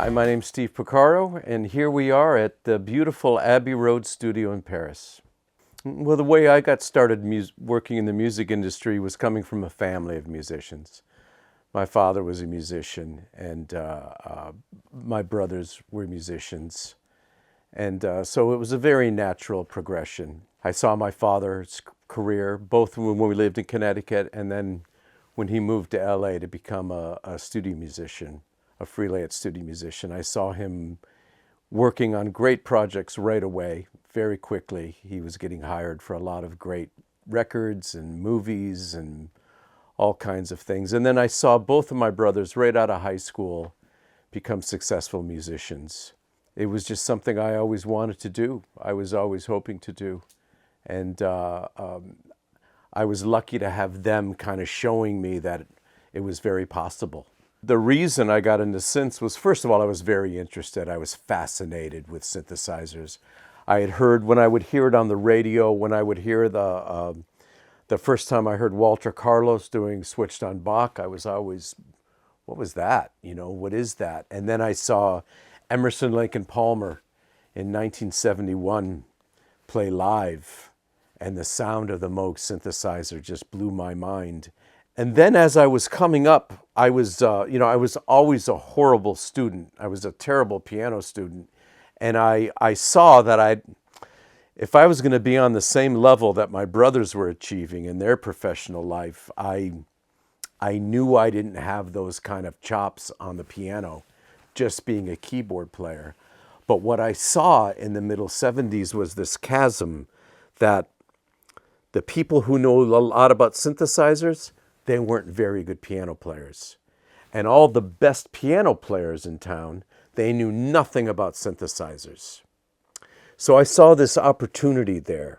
Hi, my name's Steve Porcaro, and here we are at the beautiful Abbey Road studio in Paris. Well, the way I got started working in the music industry was coming from a family of musicians. My father was a musician, and my brothers were musicians. And so it was a very natural progression. I saw my father's career, both when we lived in Connecticut and then when he moved to LA to become a studio musician. A freelance studio musician. I saw him working on great projects right away, very quickly. He was getting hired for a lot of great records and movies and all kinds of things. And then I saw both of my brothers right out of high school become successful musicians. It was just something I always wanted to do. I was always hoping to do. And I was lucky to have them kind of showing me that it was very possible. The reason I got into synths was, first of all, I was very interested. I was fascinated with synthesizers. I had heard, when I would hear it on the radio, when I would hear the first time I heard Walter Carlos doing Switched on Bach, I was always, what was that? You know, what is that? And then I saw Emerson, Lake and Palmer in 1971 play live, and the sound of the Moog synthesizer just blew my mind. And then as I was coming up, I was always a horrible student. I was a terrible piano student. And I saw that if I was going to be on the same level that my brothers were achieving in their professional life, I knew I didn't have those kind of chops on the piano, just being a keyboard player. But what I saw in the middle 70s was this chasm that the people who know a lot about synthesizers, they weren't very good piano players. And all the best piano players in town, they knew nothing about synthesizers. So I saw this opportunity there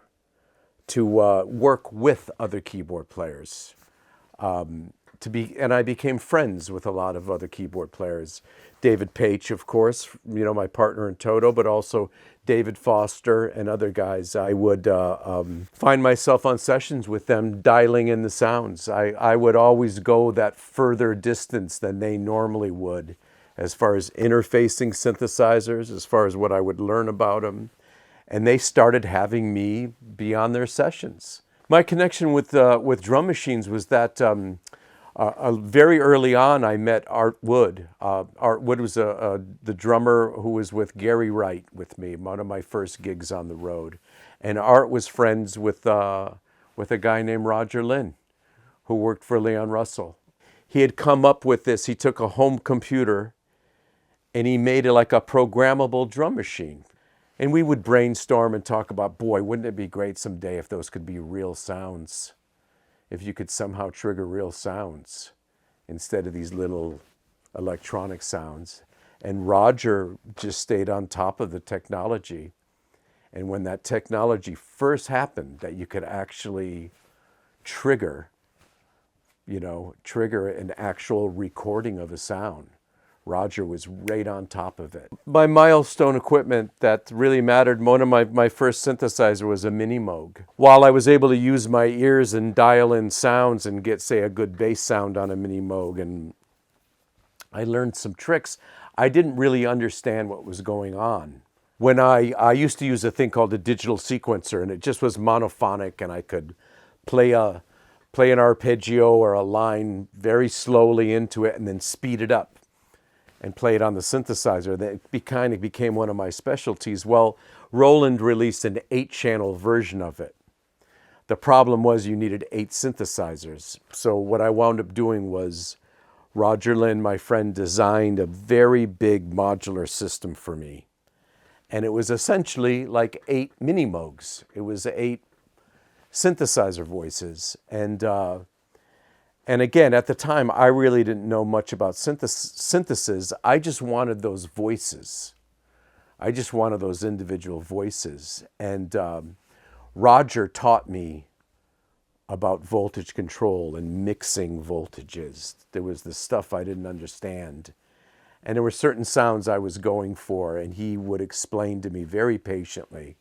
to work with other keyboard players. And I became friends with a lot of other keyboard players. David Paich, of course, my partner in Toto, but also David Foster and other guys. I would find myself on sessions with them dialing in the sounds. I would always go that further distance than they normally would as far as interfacing synthesizers, as far as what I would learn about them. And they started having me be on their sessions. My connection with drum machines was that very early on, I met Art Wood. Art Wood was the drummer who was with Gary Wright with me, one of my first gigs on the road. And Art was friends with a guy named Roger Lynn, who worked for Leon Russell. He had come up with this. He took a home computer and he made it like a programmable drum machine. And we would brainstorm and talk about, boy, wouldn't it be great someday if those could be real sounds? If you could somehow trigger real sounds instead of these little electronic sounds. And Roger just stayed on top of the technology. And when that technology first happened, that you could actually trigger an actual recording of a sound, Roger was right on top of it. My milestone equipment that really mattered, one of my first synthesizer was a Mini Moog. While I was able to use my ears and dial in sounds and get, say, a good bass sound on a Mini Moog, and I learned some tricks, I didn't really understand what was going on. When I used to use a thing called a digital sequencer, and it just was monophonic, and I could play an arpeggio or a line very slowly into it and then speed it up and play it on the synthesizer. That kind of became one of my specialties. Well, Roland released an 8-channel version of it. The problem was you needed 8 synthesizers. So what I wound up doing was Roger Lynn, my friend, designed a very big modular system for me. And it was essentially like 8 Mini Moogs. It was 8 synthesizer voices. And again, at the time, I really didn't know much about synthesis. I just wanted those voices. I just wanted those individual voices. And Roger taught me about voltage control and mixing voltages. There was this stuff I didn't understand. And there were certain sounds I was going for, and he would explain to me very patiently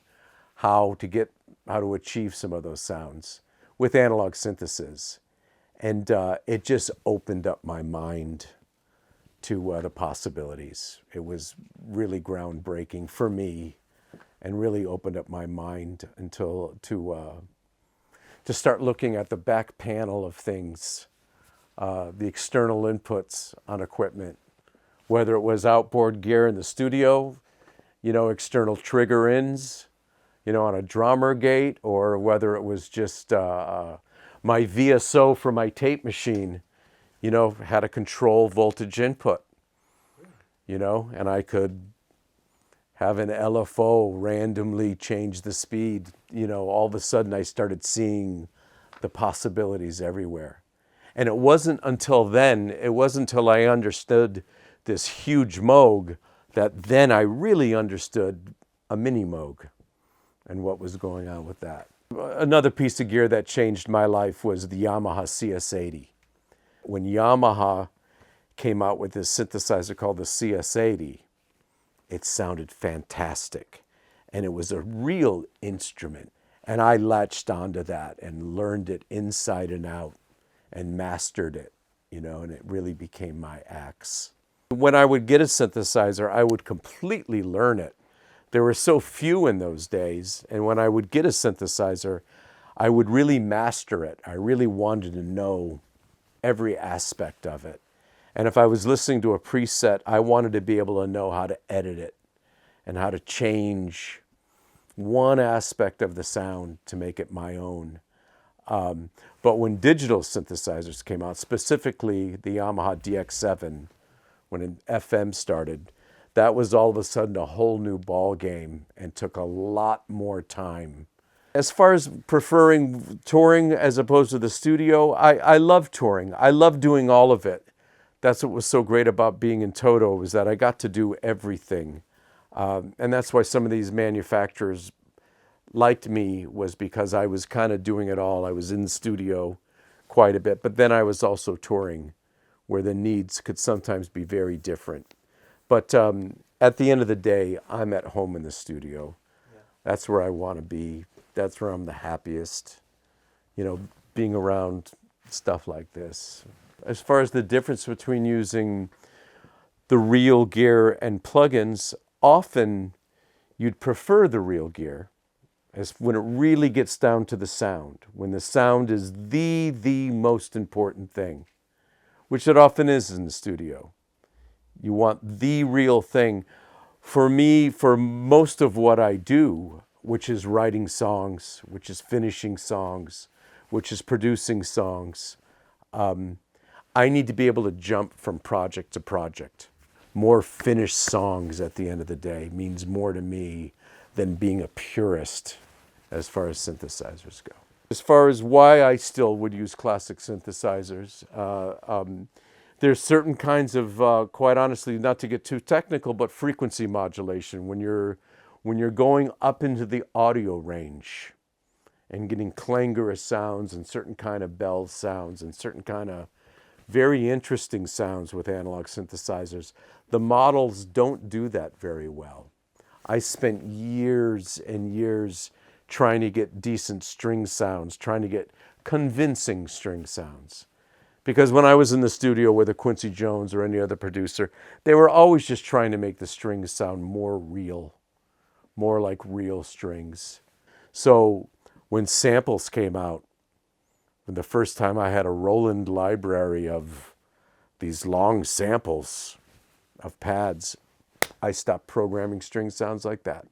how to achieve some of those sounds with analog synthesis. And it just opened up my mind to the possibilities. It was really groundbreaking for me and really opened up my mind until to start looking at the back panel of things, the external inputs on equipment, whether it was outboard gear in the studio, external trigger ins, on a drummer gate, or whether it was just my VSO for my tape machine, had a control voltage input, and I could have an LFO randomly change the speed. All of a sudden I started seeing the possibilities everywhere. And it wasn't until I understood this huge Moog that then I really understood a mini Moog and what was going on with that. Another piece of gear that changed my life was the Yamaha CS80. When Yamaha came out with this synthesizer called the CS80, it sounded fantastic. And it was a real instrument. And I latched onto that and learned it inside and out and mastered it, and it really became my axe. When I would get a synthesizer, I would completely learn it. There were so few in those days, and when I would get a synthesizer, I would really master it. I really wanted to know every aspect of it. And if I was listening to a preset, I wanted to be able to know how to edit it and how to change one aspect of the sound to make it my own. But when digital synthesizers came out, specifically the Yamaha DX7, when an FM started, that was all of a sudden a whole new ball game and took a lot more time. As far as preferring touring as opposed to the studio, I love touring. I love doing all of it. That's what was so great about being in Toto, was that I got to do everything. And that's why some of these manufacturers liked me, was because I was kind of doing it all. I was in the studio quite a bit, but then I was also touring, where the needs could sometimes be very different. But at the end of the day, I'm at home in the studio. Yeah. That's where I want to be. That's where I'm the happiest, being around stuff like this. As far as the difference between using the real gear and plugins, often you'd prefer the real gear, as when it really gets down to the sound, when the sound is the most important thing, which it often is in the studio. You want the real thing. For me, for most of what I do, which is writing songs, which is finishing songs, which is producing songs, I need to be able to jump from project to project. More finished songs at the end of the day means more to me than being a purist as far as synthesizers go. As far as why I still would use classic synthesizers, there's certain kinds of, quite honestly, not to get too technical, but frequency modulation. When you're going up into the audio range and getting clangorous sounds and certain kind of bell sounds and certain kind of very interesting sounds with analog synthesizers, the models don't do that very well. I spent years and years trying to get decent string sounds, trying to get convincing string sounds. Because when I was in the studio with a Quincy Jones or any other producer, they were always just trying to make the strings sound more real, more like real strings. So when samples came out, when the first time I had a Roland library of these long samples of pads, I stopped programming string sounds like that.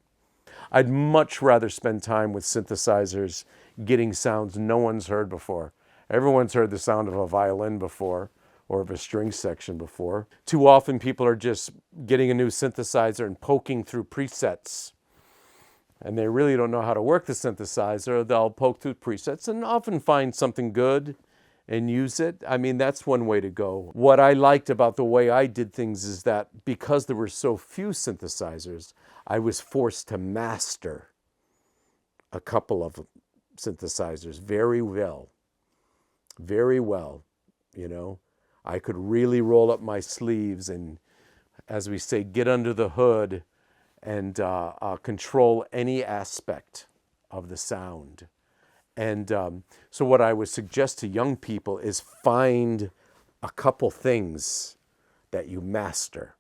I'd much rather spend time with synthesizers getting sounds no one's heard before. Everyone's heard the sound of a violin before or of a string section before. Too often people are just getting a new synthesizer and poking through presets, and they really don't know how to work the synthesizer. They'll poke through presets and often find something good and use it. I mean, that's one way to go. What I liked about the way I did things is that because there were so few synthesizers, I was forced to master a couple of synthesizers very well. Very well, I could really roll up my sleeves and, as we say, get under the hood and control any aspect of the sound. And so what I would suggest to young people is find a couple things that you master,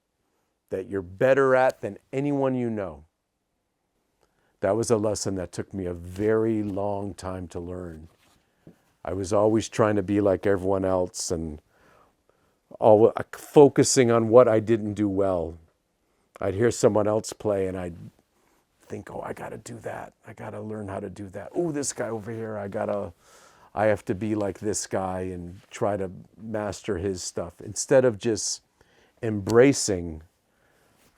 that you're better at than anyone you know. That was a lesson that took me a very long time to learn. I was always trying to be like everyone else and all focusing on what I didn't do well. I'd hear someone else play and I'd think, oh, I got to do that. I got to learn how to do that. Oh, this guy over here, I have to be like this guy and try to master his stuff instead of just embracing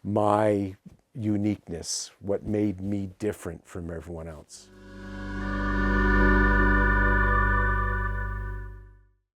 my uniqueness, what made me different from everyone else.